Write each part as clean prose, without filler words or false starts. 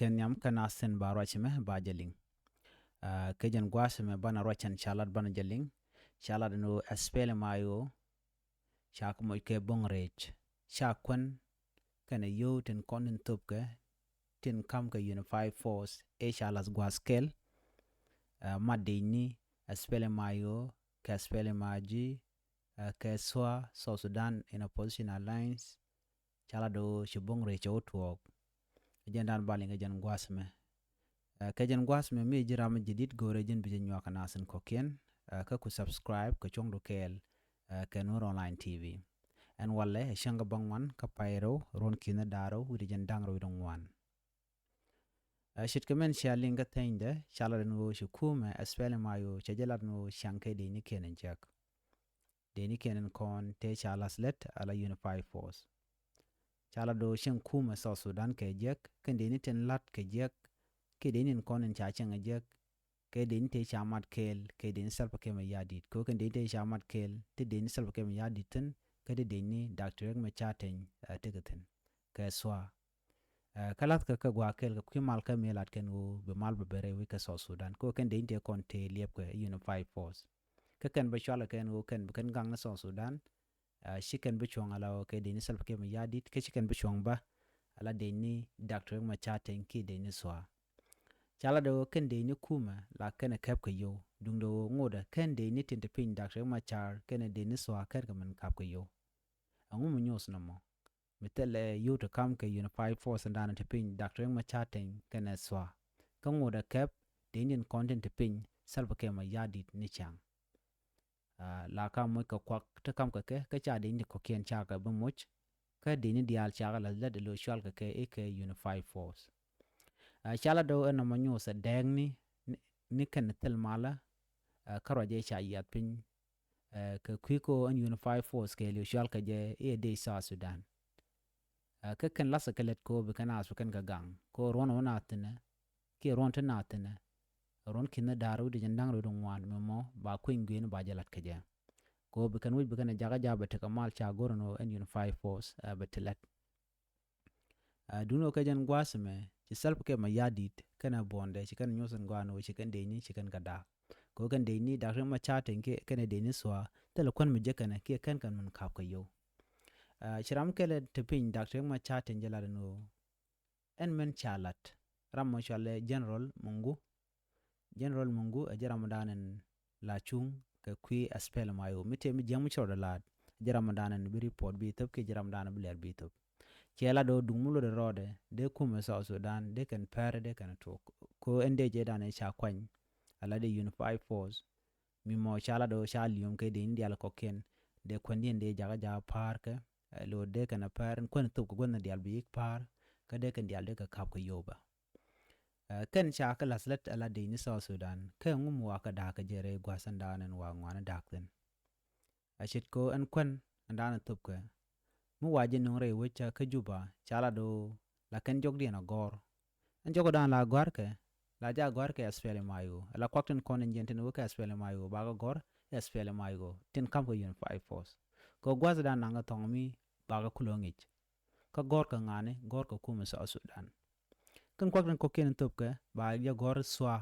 ken yam kana sen ba rochime ba jaling kejen gwasme bana rochan chalat bana jaling chalat no SPLM IO chak moy ke bongrech chakwen kana yo ten konin topke tin kam ka Unify Force e chalas gwaskel madini SPLM IO ka SPLM IG ka SSOA South Sudan in Opposition Alliance chalado chibongrech otwok jendan balinga jen gwasme kejen gwasme mi jiram jidit gore jen bijin nywaka nasin kokien ka ku subscribe ka chongdo kel ka Nuer Online TV en walle shanga bangwan ka pairo ron kina daro widi jen dangro widong wan shit kemen shalinga tende chalado no shukume SPLM IO chajelat no shanke de ni kenen jak de ni kenen kon te chalas let ala Unify Force chalado shen kuma South Sudan ke jek kende ni ten lat ke jek ke denin konen cha chenga jek ke den te chamat kel ke den salpa ke ma yadit ko ke den te chamat kel te den salpa ke ma yaditen ke de deni doctor ma chaten tegeten ke swa kalat ka gwa kel ke mal ka melat ken u be mal be bere wi ka South Sudan ko ken den te kon te liep ke Unify Force ke ken be chala ken u ken gang na South Sudan shiken be chong ala ke den salpa ke ma yadit ke shiken be chong ba ala deni doctor ma chaten ki deni swa chala do kende ni kuma la kene kap ko yo dung do ngoda kende ni tinte pin doctor ma char kene de ni swa ker ka man kap ko yo angu mu nyos na mo metele yo to kam ke Unify Force ndana te pin doctor ma chaten kene swa ka ngoda kap de ni content te pin salva ke ma yadit ni chang la ka mo ka kwak te kam ka ke cha de ni ko ken cha ka bu much ka de ni dial cha la de lo shwal ka ke e ke Unify Force chala do ena manyo sa deng ni ken tel mala karaje cha yat pin ka kwiko an Unify Force ke le shal ka je e de South Sudan ka ken lasa kelet ko be kana asu ken ga gang ko ron ona tene ke ron tena tene ron kin daru de jandang ro dong wan memo ba kwin gwen ba jalat ka je ko be kan wi be kana jaga jabe te kamal cha gorno an Unify Force betelet duno ka jan gwasme ci salp ke ma yadit kana bonde ci kan nyosen gwano ci kan deni ci kan gada ko kan deni da ma chaten ke kana deni swa tele kon mi je kana ke kan man kap ko yo ciram kele te pin da ma chaten jala no en men chalat ram mo chale general mungu a jara madanen la chung ke kwi SPLM IO mite mi jamu choro lad jara madanen bi report bi top ke jara madanen bi ler bi top Kiela do dumulo de rode de kuma South Sudan de kan pare de kan tok ko ende je dane cha kwany ala de Unify Force mi mo chala do cha lium ke de indial ko ken de kwandi de jaga ja parke lo de kan pare kon tok ko gonna dial bi par ka de kan dial de ka kap ko yoba ken cha ka laslet ala de ni South Sudan ke ngum wa ka da ka jere gwasandanen wa ngwana dakten ashit ko an kwen andana top ka mu waje nungre wecha ka juba chala do la ken jog dina gor an jogo dan la gor ke la ja gor ke SPLM IO la kwakten kon njenten wo ka SPLM IO ba ga gor SPLM IO tin kam ko Unify Force ko gwaz dan nanga tongmi ba ga kulongich ka gor ka ngane gor ko kuma South Sudan kan kwakten ko ken top ke ba ya gor swa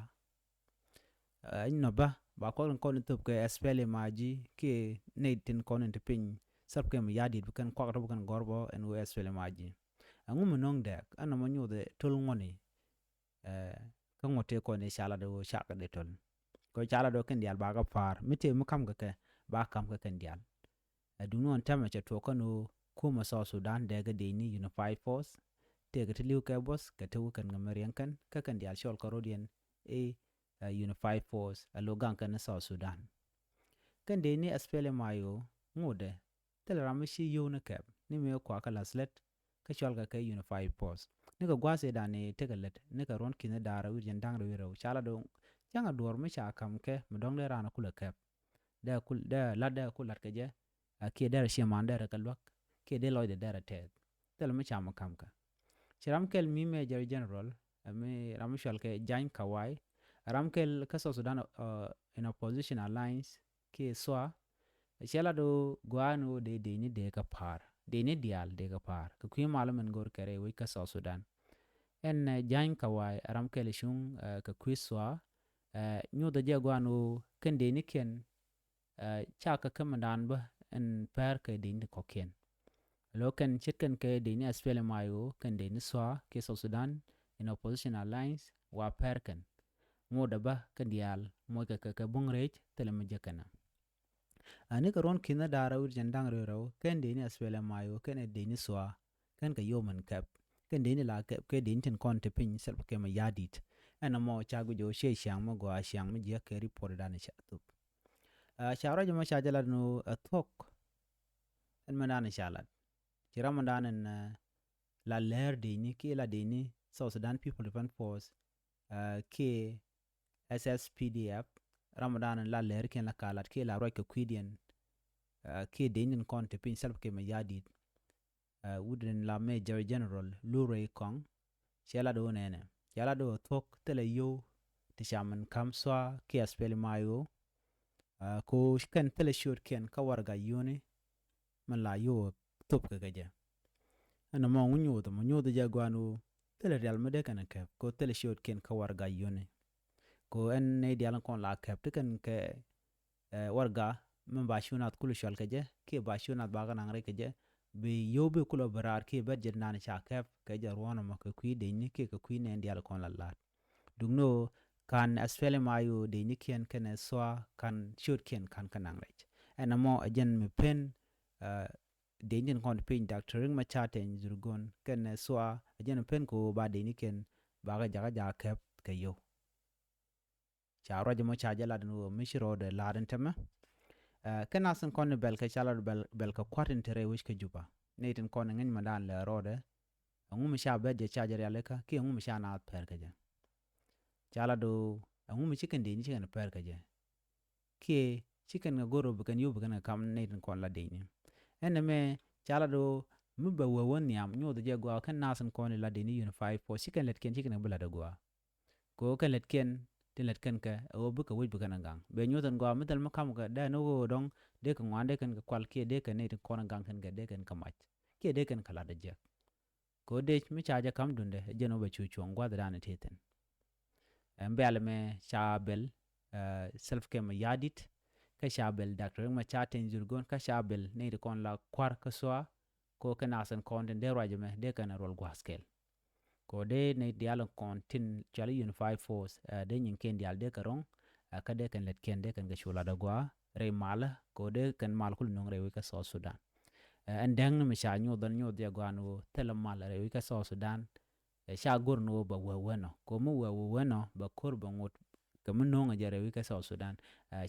no ba kwakten kon top ke SPLM IG ke ne tin kon te pin sarke mi yadit bukan kwakta bukan gorbo en SPLM IG angu monong dek ana manyo de tol ngoni ka ngote ko ne shala do shaka de tol ko shala do ken dial baga far mite mu kam ga ke ba kam ga ken dial dunu on tama che to kanu kuma South Sudan de ga de ni Unify Force te ga tliu ke bos ka to kan ngamarian kan ka kan dial shol korodian Unify Force alo gang kan South Sudan kan de ni SPLM IO ngode telramishi yo na kep ni me kwa ka laslet ka cholga ka Unify Force ni ka gwase da ne tegalet ni ka ron kine dara wi jandang ro ro chala do janga dor me cha kam ke mdong le rana kula kep da kul da ladda kulat ke je ke dara sheman dara kalwak ke de loide dara ted tel me cha kam ka chiram kel mi major general me ramshal ke jan kawai ramkel ka South Sudan in Opposition Alliance ke swa Shela do guano de ni de ka par de ni dial de ka par ka kwi malamen gor kare wi ka South Sudan en jain kawai aram kele shung ka kwiswa nyu da jagwanu kende ni ken cha ka kamandan ba en per ka din ko ken lo ken chicken ke din SPLM IO kende ni swa ke South Sudan in opposition alliance wa per ken ngo da ba kandial mo ka bungrej telema jakana ani ka ron kina dara ur jandang ro ken din SPLM IO ken din swa ken ka yoman kap ken din la kap ke din tin kon te pin sel ke ma yadit ana mo chagu jo she shang mo go shang mi je ke report da ni chatu shawra jama shajala no thok en manana shalat kira mandana la Läär dini ki la dini South Sudan People Defense Force ki SSPDF Ramadan la Läär ken la kalat ki la roy ka kwidian ki dinin kon te pin sel ke ma yadit wudin la Major General Lure Kong shela do nene shela do thok tele yo ti shaman kamswa ki SPLM IO ko ken tele shur ken ka warga yuni man la yo top ka gaja ana mo nyu do jagwanu tele real mede kan ke ko tele shur ken ka warga yuni ko en ne dialan kon la kep tiken ke warga man ba shunat kulu shal kaje ki ba shunat ba gan ngre kaje bi yobe kulo barar ki budget nan cha kep ke jarwana ma ko kwi de ni ki ko kwi ne dial kon la lat dugno kan SPLM IO de ni ken ken swa kan shur ken kan kanangre en mo ajen me pen de ni kon pin Dr. Ring ma chaten zurgon ken swa ajen pen ko ba de ni ken ba ga jaga kep ke yo charo jamo chajala no mishiro de laden tema kana san kon bel ka chala bel ka kwatin tere wish ka juba netin kon ngin mandan le rode ngum sha be je chajer yale ka ki ngum sha na per ka je chala do ngum chicken de ni chicken per ka je ki chicken ga goro bu kan yubu kan kam netin kon la de ni eneme chala do mu ba won yam nyu de je gwa kan nasan kon la de ni Unify Force chicken let ken chicken bula da gwa ko kan let ken let ken ka o bu ka wuj bu kan gang be nyotan gwa metal makam ka da no dong de ka ngwande kan ka kwal ke de ka ne kon gang kan ga de kan ka mach ke de kan kala da je ko de mi chaja kam dunde jeno ba chuchu ngwa da na teten mbel me chabel self kem yadit ka chabel Dr. ma chaten zurgon ka chabel ne kon la kwar ka swa ko kana san kon de rajme de kan rol gwaskel ko de ne dial kon tin chali Unify Force de nyin ken dial de karong ka de kan let ken de kan ga shula da gwa re mala ko de kan mal kul nong re ka South Sudan en dang mi sha nyu don nyu de gwa no tel mal re ka South Sudan sha gur no ba weno ko mu weno ba kur ba ngot ka mun no ngare wi ka South Sudan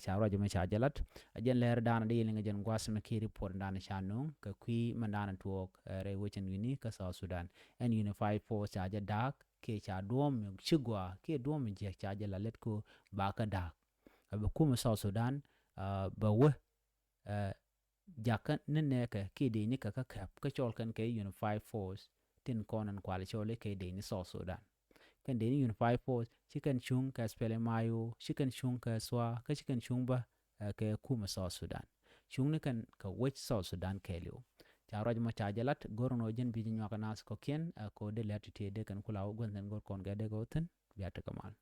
sha ro jame sha jalat ajen Läär dana de linga jen gwas me ki report dana sha no ka kwi mandana tuok re wechen wini ka South Sudan en Unify Force cha ja dääk ke cha dom chigwa ke dom je cha ja lalet ko ba ka dääk ba kuma South Sudan ba we jaka ne ka ke de ni ka kap ka chol kan ke Unify Force tin konan kwal chole ke de ni South Sudan kan de ni Unify Force chicken chung ka SPLM IO chicken chung ka swa ka chicken chung ba ke kuma South Sudan chung ni kan ka wech South Sudan ke liu charaj ma chajalat gorno jen bi nyoka nas ko ken ko de lati te de kan kula gon gor kon ga de goten biata kamal